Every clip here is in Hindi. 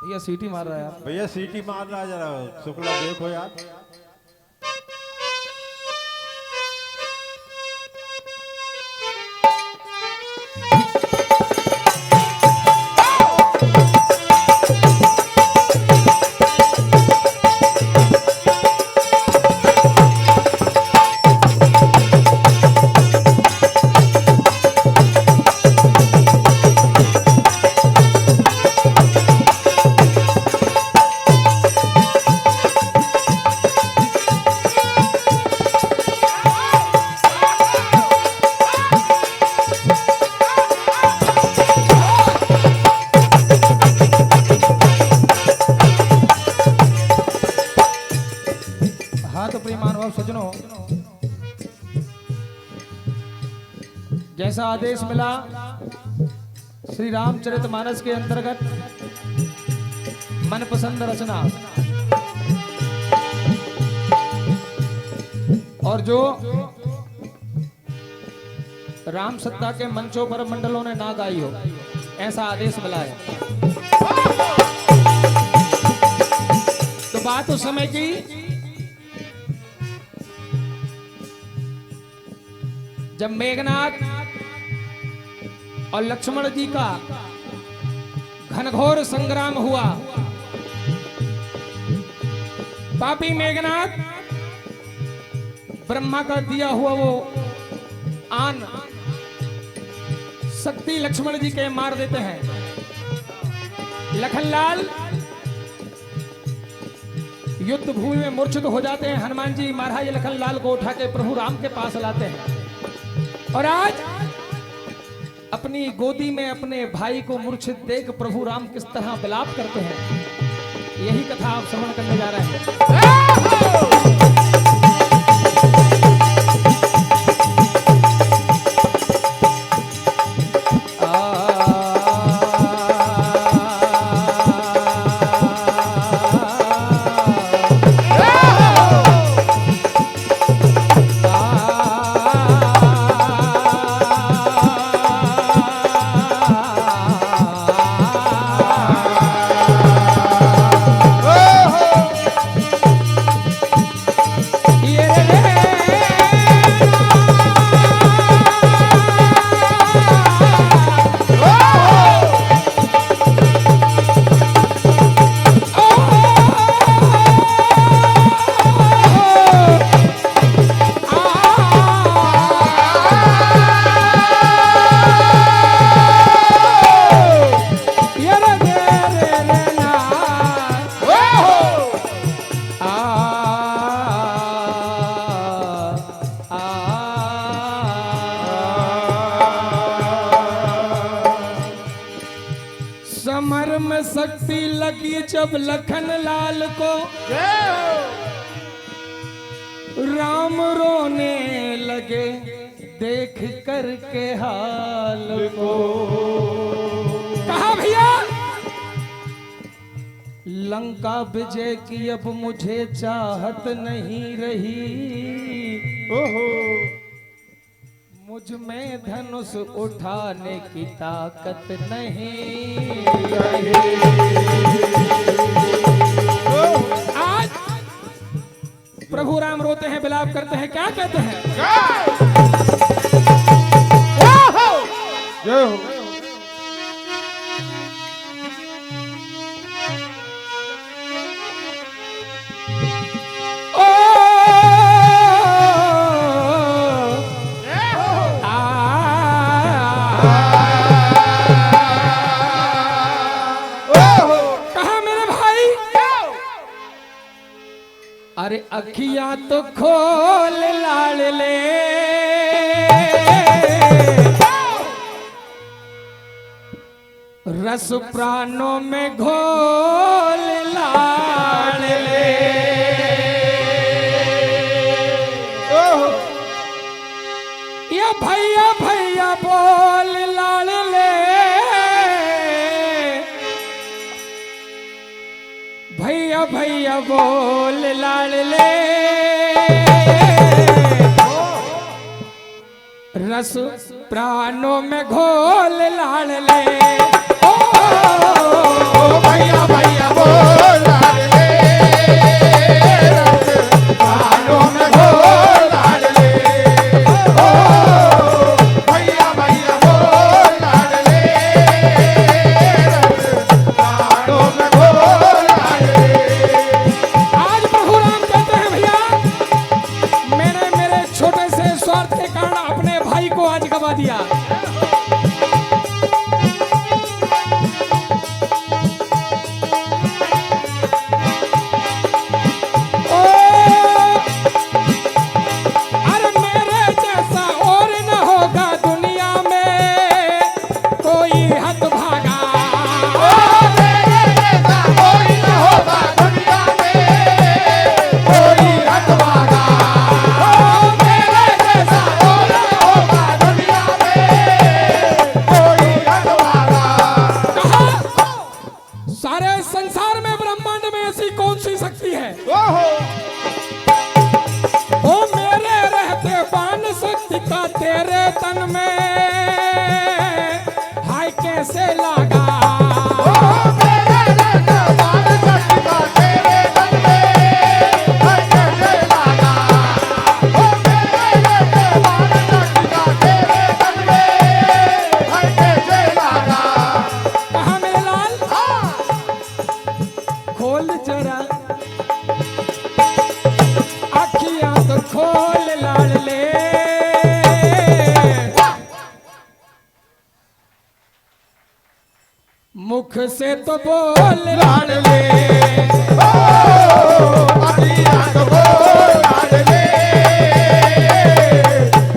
भैया सीटी मार रहा है यार। भैया सीटी मार रहा है जरा, शुक्ला देखो यार। हाँ तो प्रिय महानुभाव सज्जनों, जैसा आदेश मिला श्री रामचरितमानस के अंतर्गत मनपसंद रचना, और जो राम सत्ता के मंचों पर मंडलों ने ना गाई हो, ऐसा आदेश मिला है। तो बात उस समय की जब मेघनाथ और लक्ष्मण जी का घनघोर संग्राम हुआ। पापी मेघनाथ ब्रह्मा का दिया हुआ वो आन शक्ति लक्ष्मण जी के मार देते हैं। लखनलाल युद्ध भूमि में मूर्छित हो जाते हैं। हनुमान जी महाराज लखनलाल को उठा के प्रभु राम के पास लाते हैं और आज अपनी गोदी में अपने भाई को मूर्छित देख प्रभु राम किस तरह विलाप करते हैं, यही कथा आप श्रवण करने जा रहे हैं। समर में शक्ति लगी जब लखन लाल को, राम रोने लगे देख कर के हाल को। कहा भैया लंका विजय की अब मुझे चाहत नहीं रही। ओहो मुझ में धनुष उठाने की ताकत नहीं रही। आज प्रभु राम रोते हैं, विलाप करते हैं, क्या कहते हैं? जय हो। अरे अखियां तो खोल लाल ले, रस प्राणों में घोल लाल ले। या भैया भैया बोल लाल ले, भैया भैया बोल लाल ले। रस प्राणों में घोल लाल ले। ओ भैया भैया ओहो ओ मेरे रहते बान शक्ति का तेरे तन में हाय कैसे लगा। खोल जरा अखियां तो खोल लाडले, मुख से तो बोल लाडले, अखियां तो बोल लाडले,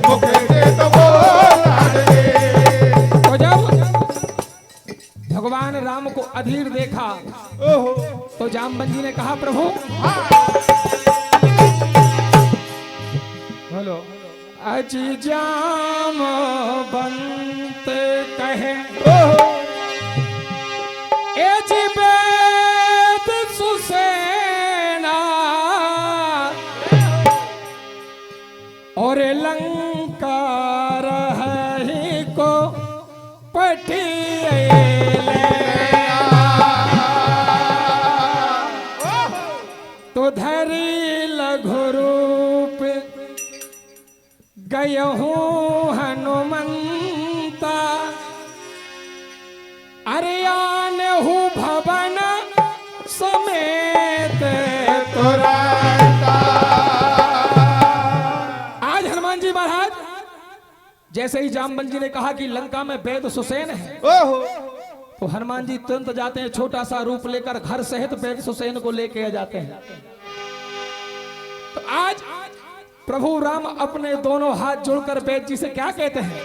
मुख से तो बोल लाडले। तो जब भगवान राम को अधीर देखा ओहो तो जामवंत जी ने कहा प्रभु हेलो अजी जामवंत कहे ओहो ए जी वेद सुसेना और लंका रही को पटिए तो धरी लघु रूप गय हूँ हनुमंता, अरे आन हूँ भवन समेत तुरंता। आज हनुमान जी महाराज जैसे ही जामवंत जी ने कहा कि लंका में वेद सुसेन है ओहो तो हनुमान जी तुरंत जाते हैं, छोटा सा रूप लेकर घर सहित वेद सुसेन को लेके आ जाते हैं। तो आज प्रभु राम अपने दोनों हाथ जोड़कर वेद जी से क्या कहते हैं?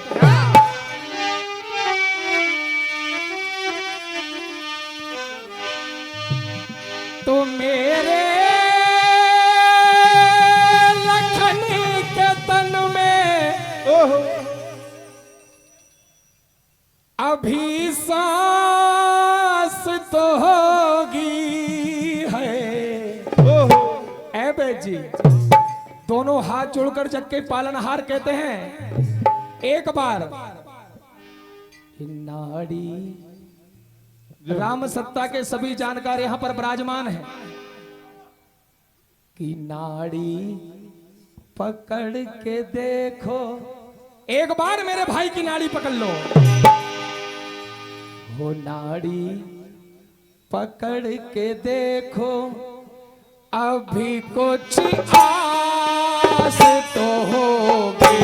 तो मेरे लखन के तन में ओहो अभी सांस तो होगी है। ओहो ऐ बेद जी दोनों हाथ जोड़कर जग के पालनहार कहते हैं एक बार नाड़ी। राम सत्ता के सभी जानकार यहां पर विराजमान हैं कि नाड़ी पकड़ के देखो, एक बार मेरे भाई की नाड़ी पकड़ लो। हो नाड़ी पकड़ के देखो अभी कुछ आस तो होगी।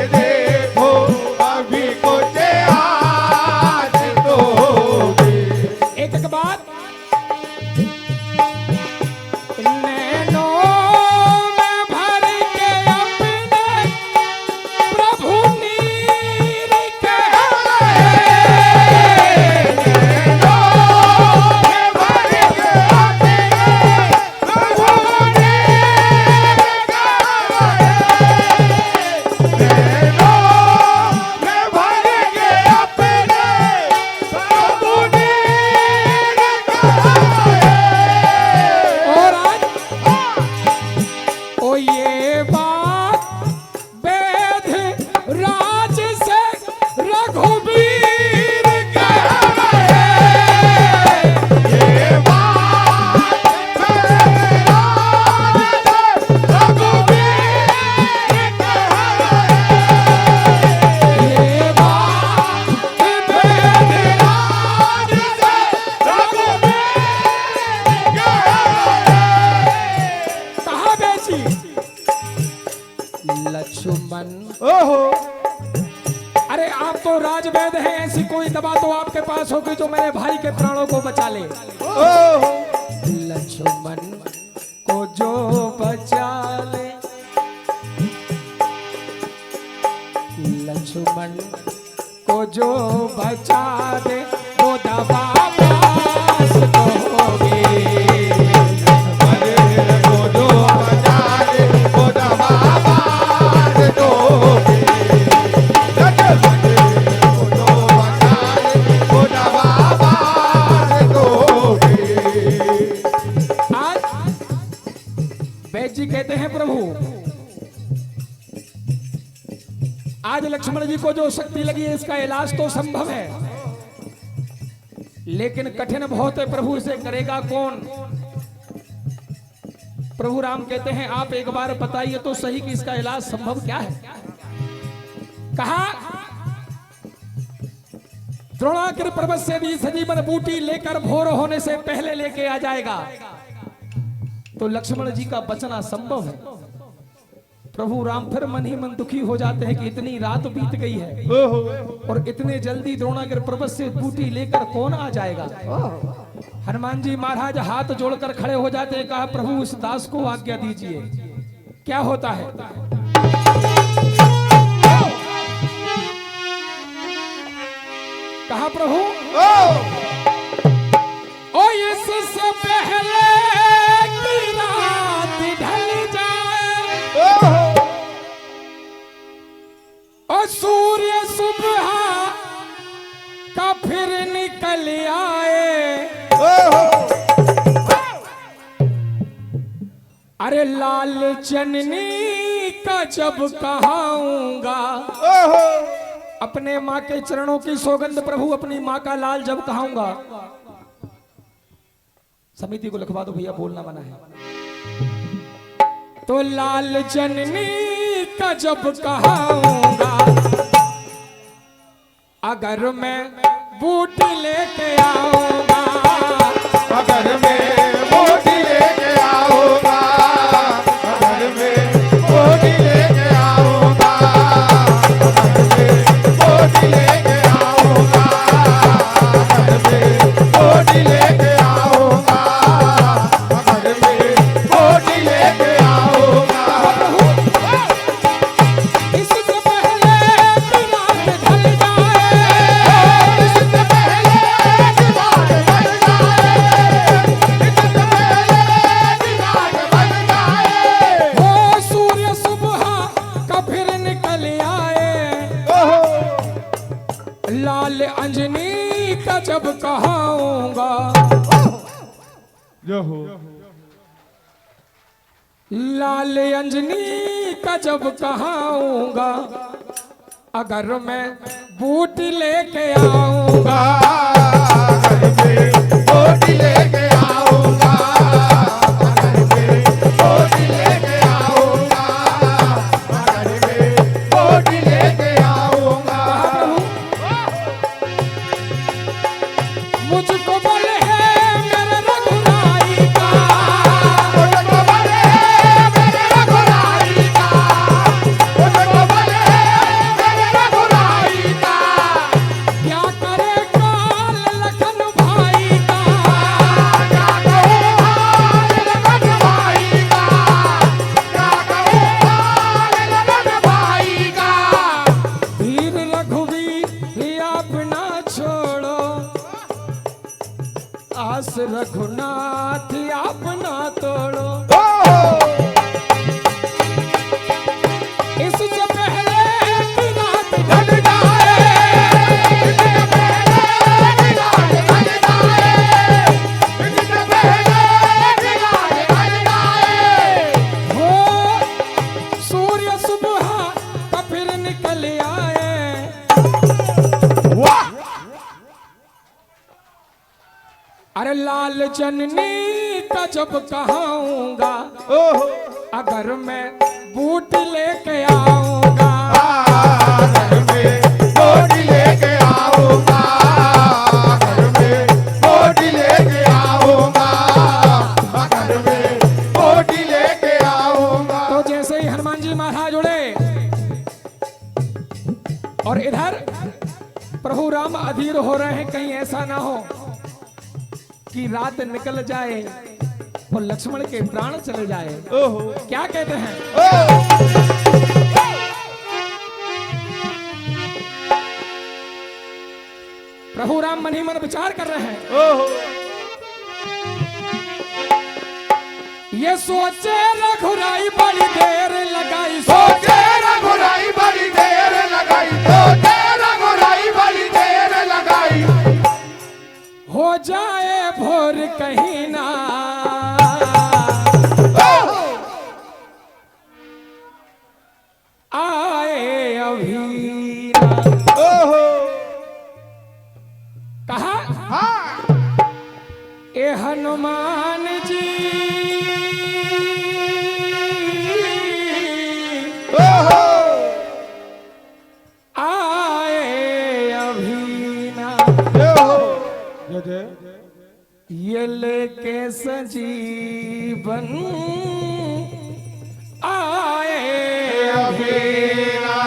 देखो अभी कुछ आज तो कोई दवा तो आपके पास होगी जो मेरे भाई के प्राणों को बचा ले। ओहो लक्ष्मण को जो बचा ले, लक्ष्मण को जो बचा दे वो दवा पास तो होगी। अरे वो जो बचा ले वो दवा पास तो होगी। वो जो बचा ले वो दवा पास तो होगी। आज वैद्य जी कहते हैं प्रभु आज लक्ष्मण जी को जो शक्ति लगी है इसका इलाज तो संभव है, लेकिन कठिन बहुत है प्रभु, इसे करेगा कौन। प्रभु राम कहते हैं आप एक बार बताइए तो सही कि इसका इलाज संभव क्या है। कहा द्रोणागिरि पर्वत से भी सजीवन बूटी लेकर भोर होने से पहले लेके आ जाएगा तो लक्ष्मण जी का बचना संभव है। प्रभु राम फिर मन ही मन दुखी हो जाते हैं कि इतनी रात बीत गई है ओहो और इतने जल्दी द्रोणागिरि पर्वत से बूटी लेकर कौन आ जाएगा। हनुमान जी महाराज हाथ जोड़कर खड़े हो जाते हैं, कहा प्रभु इस दास को आज्ञा दीजिए क्या होता है। कहा प्रभु ओ इससे पहले की रात ढल जाए और सूर्य सुबह का फिर निकल आए, अरे लाल चननी का जब कहाऊंगा, अपने माँ के चरणों की सौगंध प्रभु अपनी माँ का लाल जब कहाऊंगा। समिति को लिखवा दो भैया, बोलना मना है। तो लाल जननी का जब कहाऊंगा, अगर मैं बूटी लेके आऊंगा, अगर मैं बूटी लेके आऊंगा, अगर मैं बूटी लेके आऊंगा, अगर मैं बूटी लेके आऊंगा, अगर मैं बूटी लेके आऊंगा, अगर मैं बूटी लेके आऊंगा। इससे पहले कि रात ढल जाए, इससे पहले कि रात ढल जाए, इससे पहले कि रात ढल जाए। वो सूर्य सुबह का फिर निकल आए, लाल अंजनी का जब कहाऊंगा, जो हो लाल अंजनी का जब कहाऊंगा, अगर मैं बूट लेके आऊंगा, अगर मैं बूटी लेके आऊंगा, अगर मैं बूटी लेके आऊंगा, अगर मैं बूटी लेके आऊंगा। मुझको बल है मेरे रघुराई का, मुझको बल है मेरे रघुराई का, मुझको बल है मेरे रघुराई का। क्या करे काल लखन भाई का, क्या कहूँ हाल लगन भाई का, क्या कहूँ हाल लगन भाई का। वीर रघुवीर अपना छोड़ो, आस रघुनाथ अपना तोड़ो। इससे पहले कि रात ढल जाए, इससे पहले कि रात ढल जाए, इससे पहले कि रात ढल जाए। हो सूर्य सुबह का फिर निकल आए, वाह अरे लाल जननी का जब कहाऊंगा, ओहो अगर मैं बूट लेके आऊंगा, अगर मैं बूटी लेके आऊंगा, अगर मैं बूटी लेके आऊंगा, अगर मैं बूटी लेके आऊंगा। तो जैसे ही हनुमान जी महाराज उड़े और इधर प्रभु राम अधीर हो रहे हैं, कहीं ऐसा ना हो कि रात निकल जाए और लक्ष्मण के प्राण चले जाए। ओहो क्या कहते हैं? प्रभु राम मन ही मन विचार कर रहे हैं। ओहो ये सोचे रघुराई बड़ी देर लगाई, सोचे रघुराई बड़ी देर लगाई, सोचे रघुराई बड़ी देर लगाई। हो जाए भोर कहीं ना आए अभी ना। ओहो कहा हाँ ए हनुमान जी ओहो आए अभी ना। ओहो जय ये लेके सजीवन आए अभी ना।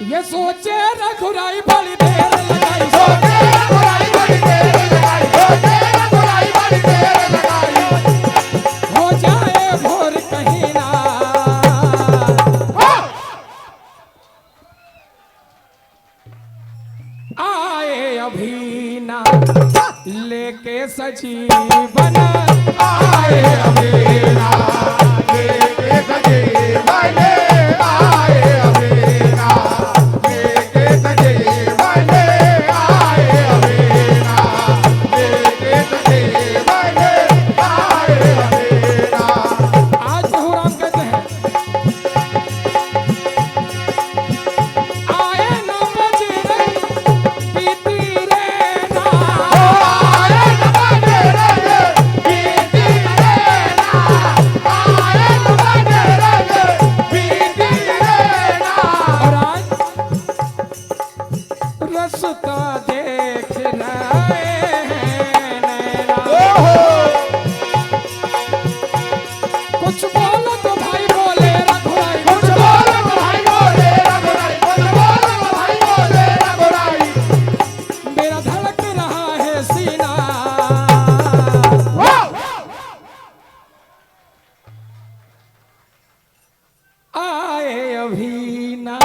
ये सोचे रघुराई बड़ी देर लगाई, सोचे रघुराई बड़ी देर लगाई, सोचे रघुराई बड़ी देर लगाई। हो जाए भोर कहीं ना आए अभी ना। लेके सजीवन आए अबेरा लेके सजीवन आए अबेरा लेके सजीवन आए अबेरा लेके सजीवन आए अबेरा। आज प्रभु राम कहते हैं आए न बजरंग बीती रे ना। आए न बजरंग बीती रेना, आए न बजरंग बीती रेना। और आज रसता देख रहे हैं नैना। कुछ बोलो तो भाई बोले रघुराई, कुछ बोलो तो भाई बोले रघुराई, कुछ बोलो तो भाई बोले रघुराई। मेरा धड़क रहा है सीना। आए अभी ना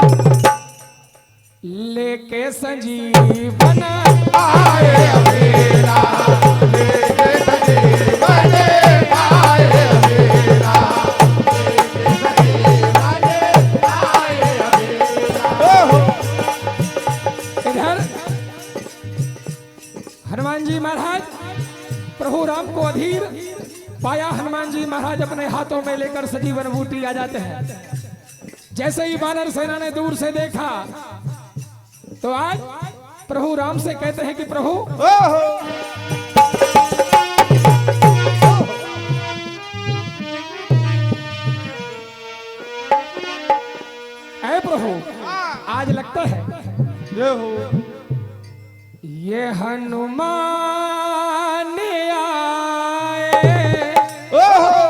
लेके संजीवन आए अबेरा लेके सजीवन आए अबेरा लेके सजीवन आए अबेरा। ओहो इधर हनुमान जी महाराज प्रभु राम को अधीर पाया। हनुमान जी महाराज अपने हाथों में लेकर सजीवन बूटी आ जाते हैं। जैसे ही वानर सेना ने दूर से देखा तो आज प्रभु राम से कहते हैं कि प्रभु ओहो ऐ प्रभु आज लगता है जय हो ये हनुमान आए। ओहो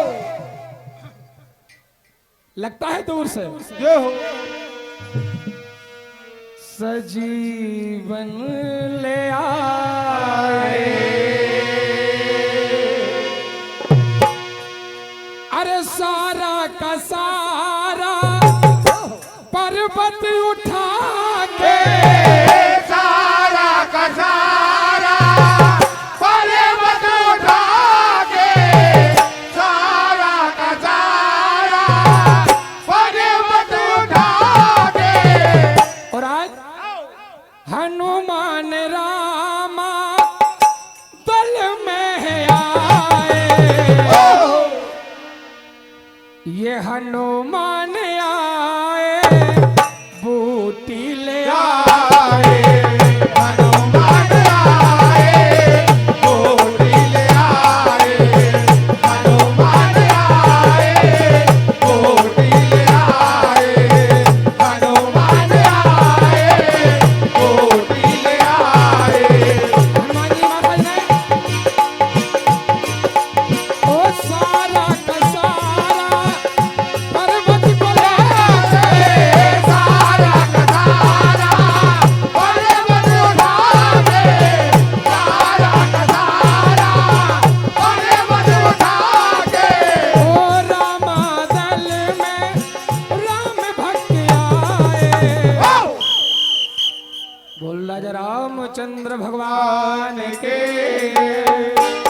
लगता है दूर से जय हो सजीवन ले आए। अरे सारा का सारा पर्वत उठा के सारा का सारा पर्वत उठा के, सारा का सारा पर्वत उठा के। और आज हनुमान रामा दल में आए। ये हनुमान आए बूटी ले आए। हनुमान आए बोली ले आए, हनुमान आए बोली ले आए, हनुमान आए बोली ले आए। हनुमान जी महाराज ने ओ सारा का सारा पर्वत को ले रामचंद्र भगवान के।